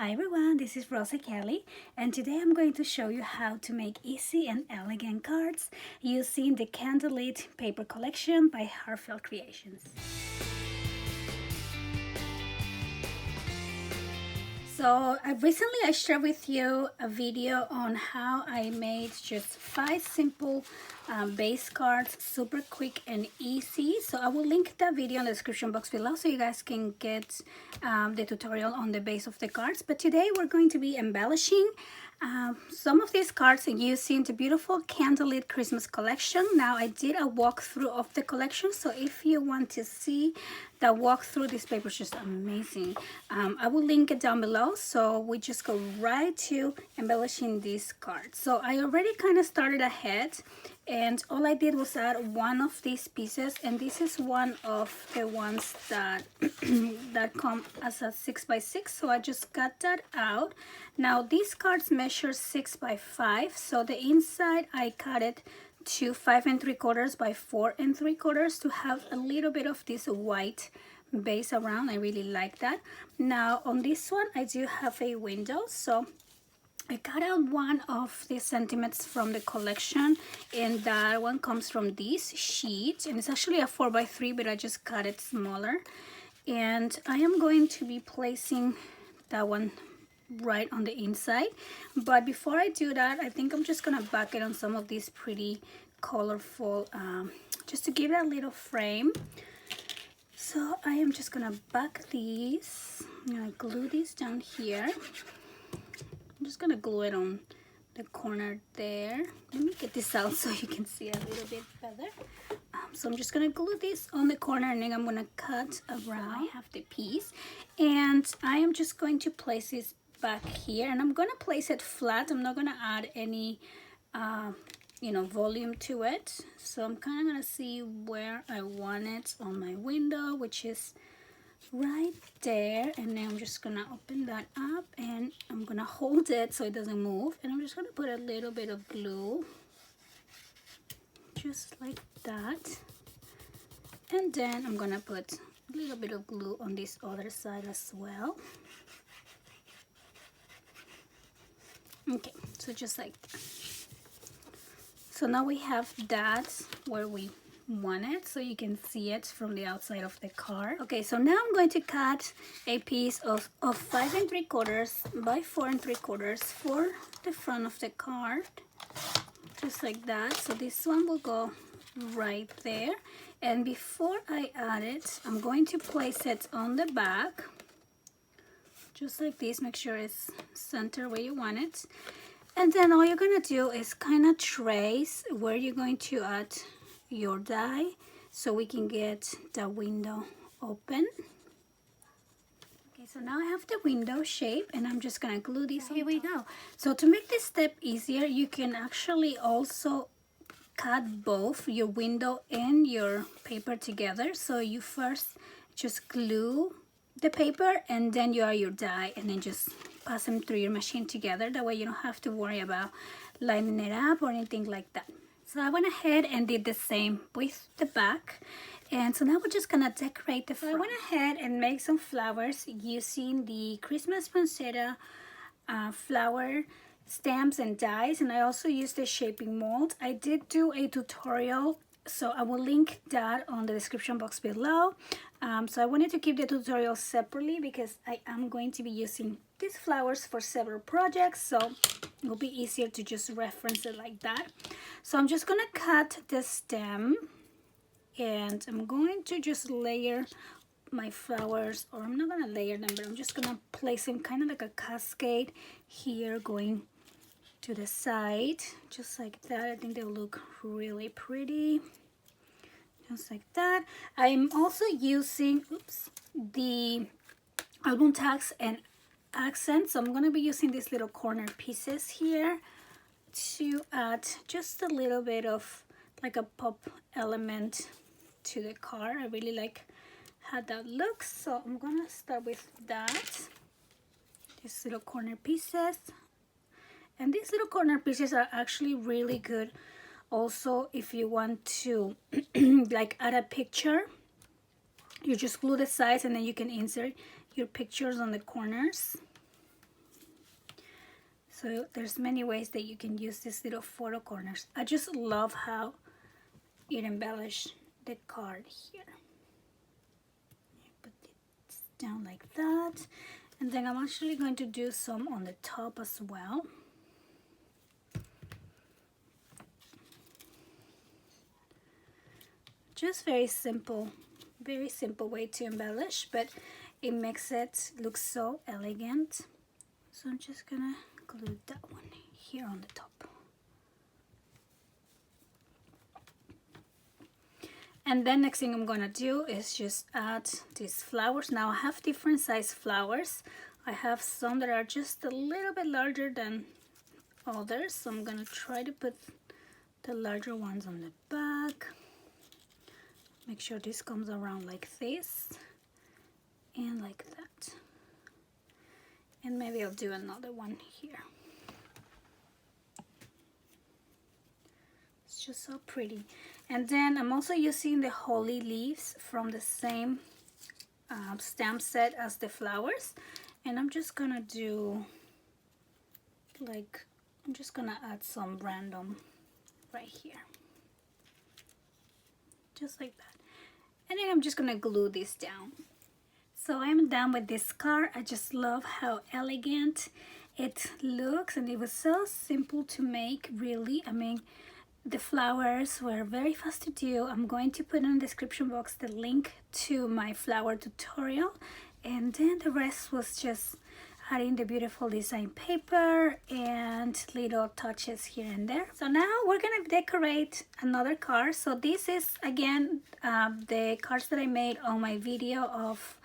Hi everyone, this is Rosa Kelly, and today I'm going to show you how to make easy and elegant cards using the Candlelit paper collection by Heartfelt Creations. So recently I shared with you a video on how I made just 5 simple base cards, super quick and easy. So I will link that video in the description box below so you guys can get the tutorial on the base of the cards. But today we're going to be embellishing some of these cards using the beautiful Candlelit Christmas collection. Now I did a walkthrough of the collection, so if you want to see the walkthrough, this paper is just amazing. I will link it down below, so we just go right to embellishing these cards. So I already kind of started ahead, and all I did was add one of these pieces, and this is one of the ones that that come as a 6x6, so I just cut that out. Now these cards measure 6x5, so the inside I cut it to 5 3/4 by 4 3/4 to have a little bit of this white base around. I really like that. Now on this one I do have a window, so I cut out one of the sentiments from the collection, and that one comes from this sheet, and it's actually a 4x3, but I just cut it smaller. And I am going to be placing that one right on the inside, but before I do that, I think I'm just gonna back it on some of these pretty colorful just to give it a little frame. So I am just gonna back these. I'm gonna glue these down here. I'm just gonna glue it on the corner there. Let me get this out so you can see a little bit better. So I'm just gonna glue this on the corner, and then I'm gonna cut around. I have the piece, and I am just going to place this back here, and I'm gonna place it flat. I'm not gonna add any volume to it. So I'm kind of gonna see where I want it on my window, which is right there, and then I'm just gonna open that up, and I'm gonna hold it so it doesn't move, and I'm just gonna put a little bit of glue just like that, and then I'm gonna put a little bit of glue on this other side as well. Okay, so just like that. So now we have that where we want it, so you can see it from the outside of the card. Okay, so now I'm going to cut a piece of 5 3/4 by 4 3/4 for the front of the card, just like that. So this one will go right there, and before I add it, I'm going to place it on the back, just like this. Make sure it's center where you want it, and then all you're gonna do is kind of trace where you're going to add your die so we can get the window open. Okay, so now I have the window shape, and I'm just gonna glue this on. Here we go. So to make this step easier, you can actually also cut both your window and your paper together. So you first just glue the paper, and then you add your die, and then just pass them through your machine together. That way you don't have to worry about lining it up or anything like that. So I went ahead and did the same with the back, and so now we're just gonna decorate the front. So I went ahead and made some flowers using the Christmas Poinsettia flower stamps and dies, and I also used the shaping mold. I did do a tutorial, so I will link that on the description box below. So I wanted to keep the tutorial separately because I am going to be using these flowers for several projects, so it will be easier to just reference it like that. So I'm just gonna cut the stem, and I'm going to just layer my flowers, or I'm not gonna layer them, but I'm just gonna place them kind of like a cascade here going to the side, just like that. I think they'll look really pretty, just like that. I'm also using the album tags and accents, so I'm gonna be using these little corner pieces here to add just a little bit of like a pop element to the card. I really like how that looks, so I'm gonna start with that. These little corner pieces, and these little corner pieces are actually really good also if you want to like add a picture. You just glue the sides, and then you can insert your pictures on the corners. So there's many ways that you can use these little photo corners. I just love how it embellished the card here. Put it down like that. And then I'm actually going to do some on the top as well. Just very simple way to embellish, but it makes it look so elegant. So I'm just gonna glue that one here on the top. And then next thing I'm gonna do is just add these flowers. Now I have different size flowers. I have some that are just a little bit larger than others, so I'm gonna try to put the larger ones on the back. Make sure this comes around like this and like that. And maybe I'll do another one here. It's just so pretty. And then I'm also using the holly leaves from the same stamp set as the flowers. And I'm just gonna do like, I'm just gonna add some random right here. Just like that. And then I'm just gonna glue this down. So I'm done with this card. I just love how elegant it looks, and it was so simple to make, really. I mean, the flowers were very fast to do. I'm going to put in the description box the link to my flower tutorial, and then the rest was just adding the beautiful design paper and little touches here and there. So now we're gonna decorate another card. So this is again the cards that I made on my video of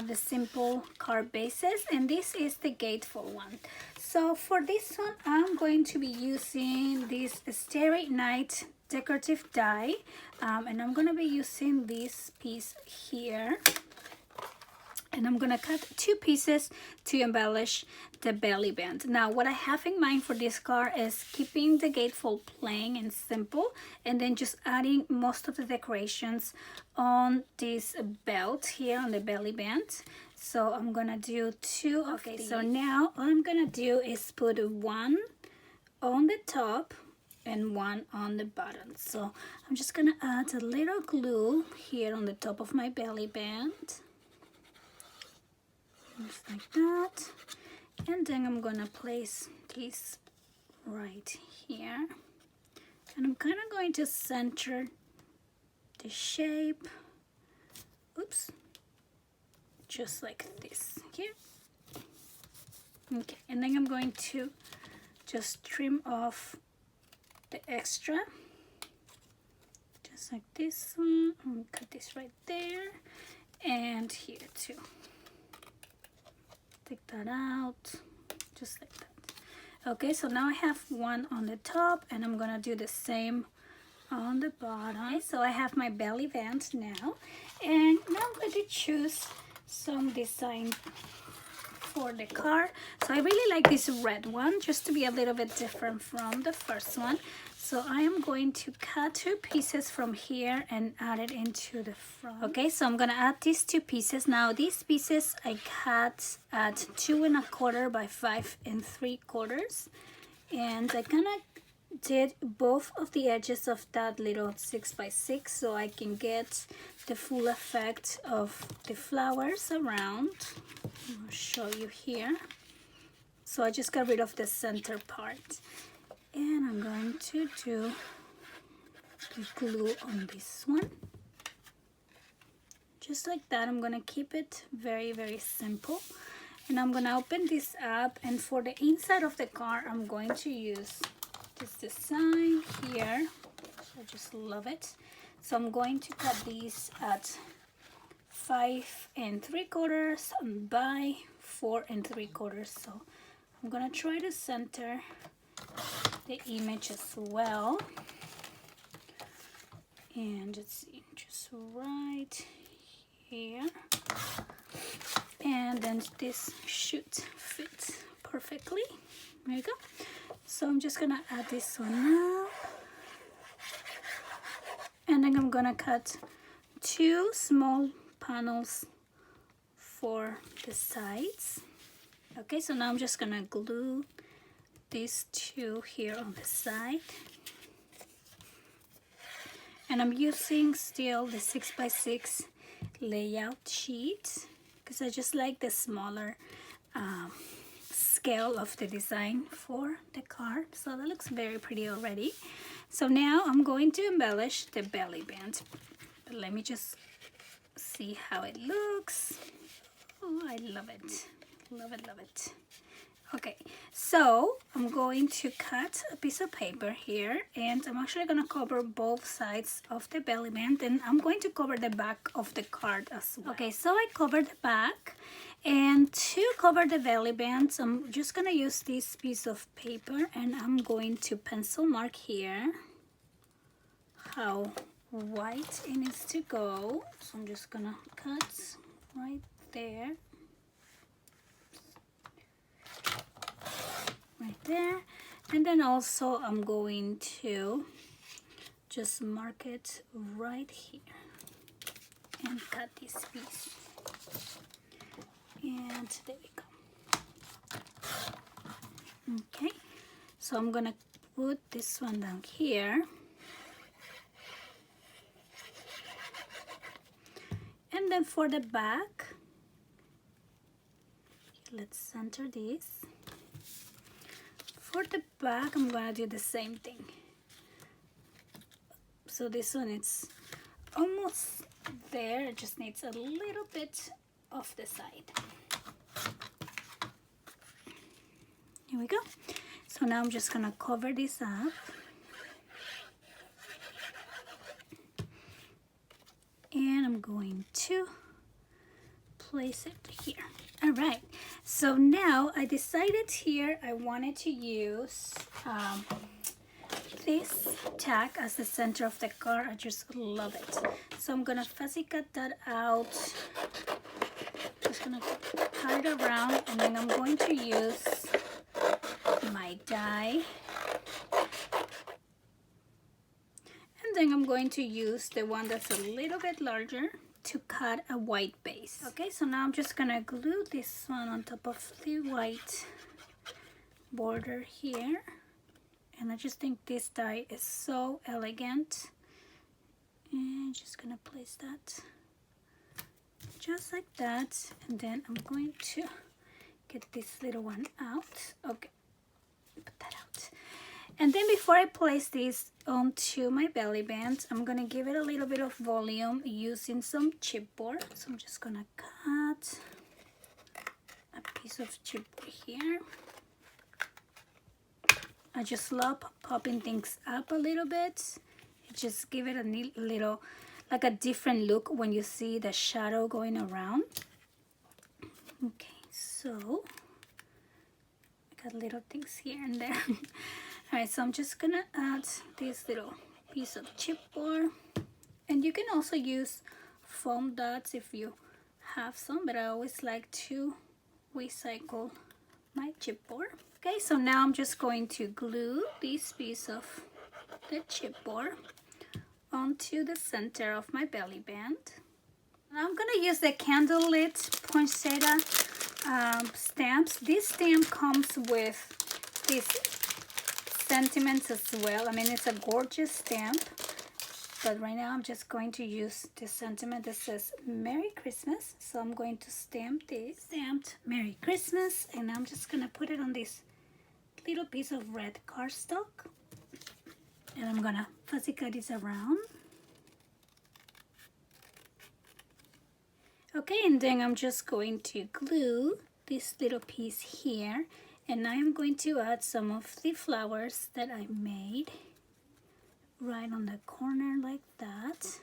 the simple card bases, and this is the gatefold one. So for this one I'm going to be using this Starry Night decorative die, and I'm gonna be using this piece here. And I'm gonna cut 2 pieces to embellish the belly band. Now what I have in mind for this card is keeping the gatefold plain and simple, and then just adding most of the decorations on this belt here on the belly band. So I'm gonna do 2 of these. So now all I'm gonna do is put 1 on the top and 1 on the bottom. So I'm just gonna add a little glue here on the top of my belly band. Just like that. And then I'm gonna place this right here, and I'm kind of going to center the shape, oops, just like this here. Okay, and then I'm going to just trim off the extra, just like this one. I'm gonna cut this right there and here too. Take that out, just like that. Okay, so now I have 1 on the top, and I'm gonna do the same on the bottom. Okay, so I have my belly band now, and now I'm going to choose some design for the card. So I really like this red one, just to be a little bit different from the first one. So I am going to cut 2 pieces from here and add it into the front. Okay, so I'm gonna add these 2 pieces. Now these pieces I cut at 2 1/4 by 5 3/4, and I kind of did both of the edges of that little 6 by 6 so I can get the full effect of the flowers around. I'll show you here. So I just got rid of the center part, and I'm going to do the glue on this one just like that. I'm gonna keep it very simple, and I'm gonna open this up, and for the inside of the card I'm going to use this design here. I just love it. So I'm going to cut these at 5 3/4 by 4 3/4. So I'm gonna try to center the image as well, and let's see, just right here, and then this should fit perfectly. There you go. So I'm just gonna add this one now, and then I'm gonna cut 2 small panels for the sides. Okay, so now I'm just gonna glue these two here on the side. And I'm using still the 6x6 layout sheet because I just like the smaller scale of the design for the card. So that looks very pretty already. So now I'm going to embellish the belly band. But let me just see how it looks. Oh, I love it. Love it, love it. Okay, so I'm going to cut a piece of paper here, and I'm actually going to cover both sides of the belly band, and I'm going to cover the back of the card as well. Okay, so I covered the back, and to cover the belly band, I'm just going to use this piece of paper, and I'm going to pencil mark here how white it needs to go. So I'm just going to cut right there. Right there, and then also I'm going to just mark it right here and cut this piece, and there we go. Okay, so I'm gonna put this one down here, and then for the back, let's center this. For the back, I'm gonna do the same thing. So this one, it's almost there. It just needs a little bit off the side. Here we go. So now I'm just gonna cover this up. And I'm going to place it here. All right, so now I decided here I wanted to use this tag as the center of the card. I just love it. So I'm gonna fussy cut that out. Just gonna cut it around, and then I'm going to use my die. And then I'm going to use the one that's a little bit larger to cut a white base. Okay, so now I'm just gonna glue this one on top of the white border here, and I just think this die is so elegant, and just gonna place that just like that, and then I'm going to get this little one out. Okay, put that out. And then before I place this onto my belly band, I'm gonna give it a little bit of volume using some chipboard. So I'm just gonna cut a piece of chipboard here. I just love popping things up a little bit. It just give it a little, like a different look when you see the shadow going around. Okay, so I got little things here and there. Alright, so I'm just gonna add this little piece of chipboard, and you can also use foam dots if you have some, but I always like to recycle my chipboard. Okay, so now I'm just going to glue this piece of the chipboard onto the center of my belly band. Now I'm gonna use the Candlelit Poinsettia stamps. This stamp comes with this sentiments as well. I mean, it's a gorgeous stamp, but right now I'm just going to use the sentiment that says Merry Christmas. So I'm going to stamp this, stamped Merry Christmas, and I'm just gonna put it on this little piece of red cardstock, and I'm gonna fussy cut this around. Okay, and then I'm just going to glue this little piece here, and I am going to add some of the flowers that I made right on the corner like that.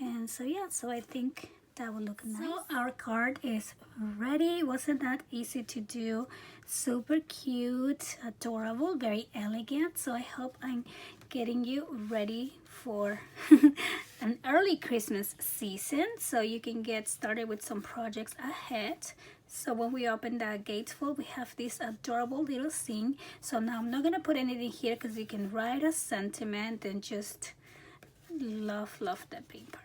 And so yeah, so I think that will look nice. So our card is ready. Wasn't that easy to do? Super cute, adorable, very elegant. So I hope I'm getting you ready for an early Christmas season, so you can get started with some projects ahead. So when we open the gatefold, we have this adorable little scene. So now I'm not gonna put anything here because you can write a sentiment and just love the paper.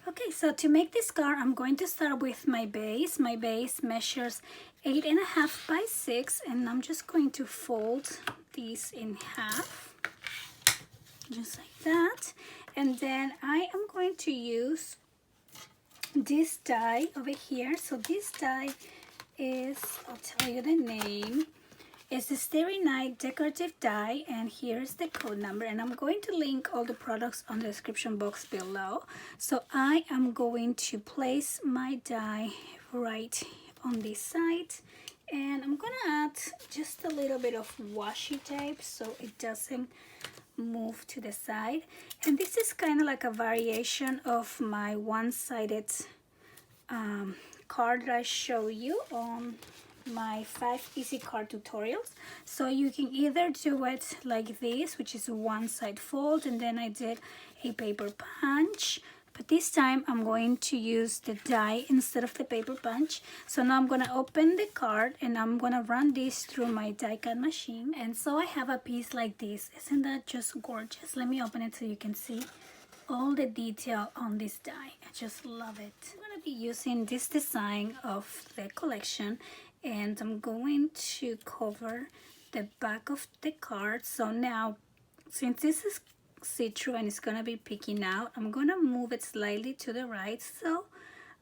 Okay, so to make this card, I'm going to start with my base. My base measures 8.5 by 6, and I'm just going to fold these in half, just like that. And then I am going to use this die over here. So this die is, I'll tell you the name, it's the Starry Decorative die, and here's the code number, and I'm going to link all the products on the description box below. So I am going to place my die right on this side, and I'm gonna add just a little bit of washi tape so it doesn't move to the side. And this is kind of like a variation of my one-sided card that I show you on my 5 easy card tutorials. So you can either do it like this, which is one side fold, and then I did a paper punch, but this time I'm going to use the die instead of the paper punch. So now I'm gonna open the card and I'm gonna run this through my die cut machine, and so I have a piece like this. Isn't that just gorgeous? Let me open it so you can see all the detail on this die. I just love it. I'm gonna be using this design of the collection, and I'm going to cover the back of the card. So now, since this is see-through and it's gonna be peeking out, I'm gonna move it slightly to the right so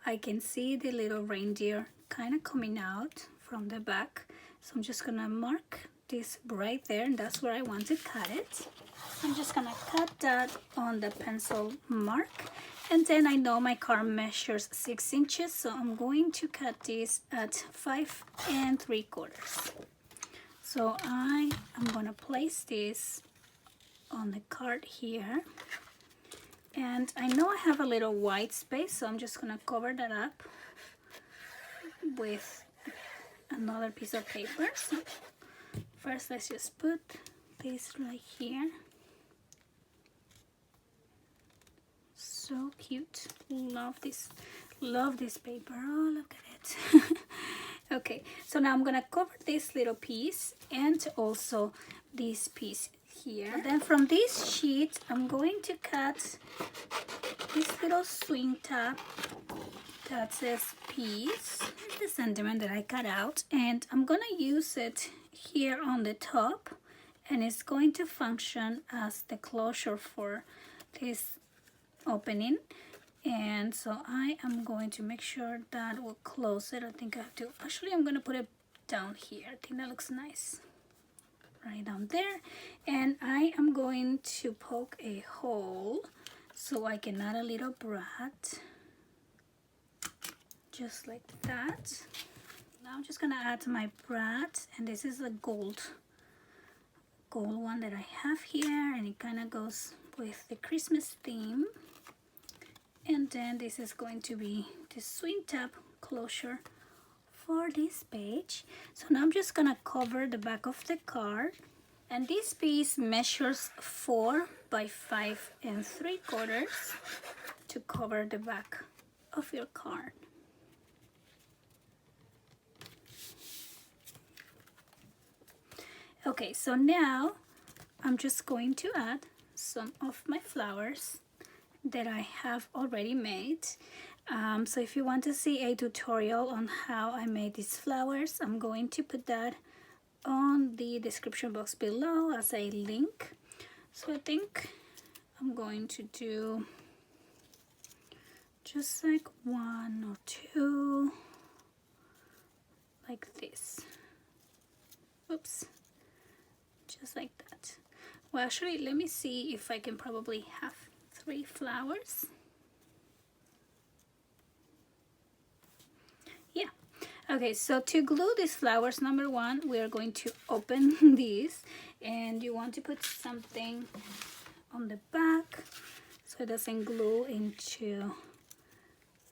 I can see the little reindeer kind of coming out from the back. So I'm just gonna mark this right there, and that's where I want to cut it. I'm just gonna cut that on the pencil mark, and then I know my card measures 6 inches, so I'm going to cut this at 5 3/4. So I am gonna place this on the card here, and I know I have a little white space, so I'm just gonna cover that up with another piece of paper. So first, let's just put this right here. So cute. Love this paper. Oh, look at it. Okay, so now I'm gonna cover this little piece and also this piece here. And then from this sheet, I'm going to cut this little swing tab that says peace. Here's the sentiment that I cut out, and I'm gonna use it here on the top, and it's going to function as the closure for this opening. And so I am going to make sure that will close it. I think I have to, actually I'm gonna put it down here. I think that looks nice, right down there. And I am going to poke a hole so I can add a little brad, just like that. Now I'm just gonna add my brad, and this is a gold one that I have here, and it kind of goes with the Christmas theme. And then this is going to be the swing tab closure for this page. So now I'm just gonna cover the back of the card, and this piece measures 4 by 5 3/4 to cover the back of your card. Okay, so now I'm just going to add some of my flowers that I have already made. So if you want to see a tutorial on how I made these flowers, I'm going to put that on the description box below as a link. So I think I'm going to do just like 1 or 2 like this. Oops, just like that. Well, actually, let me see if I can probably have 3 flowers. Yeah. Okay, so to glue these flowers, number 1, we are going to open these, and you want to put something on the back so it doesn't glue into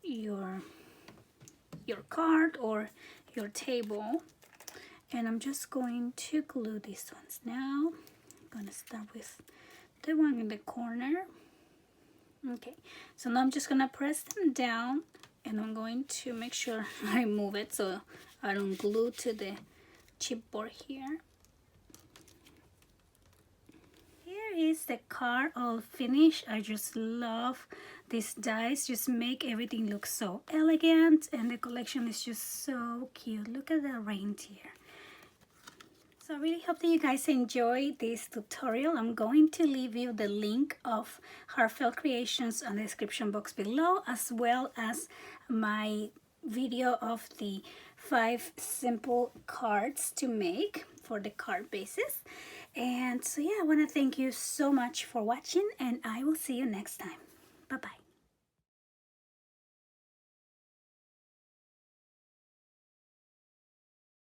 your card or your table. And I'm just going to glue these ones now. I'm gonna start with the one in the corner. Okay, so now I'm just gonna press them down, and I'm going to make sure I move it so I don't glue to the chipboard here. Here here is the card all finished. I just love these dies, just make everything look so elegant, and the collection is just so cute. Look at the reindeer. So I really hope that you guys enjoy this tutorial. I'm going to leave you the link of Heartfelt Creations on the description box below, as well as my video of the 5 simple cards to make for the card bases. And so yeah, I want to thank you so much for watching, and I will see you next time. Bye bye.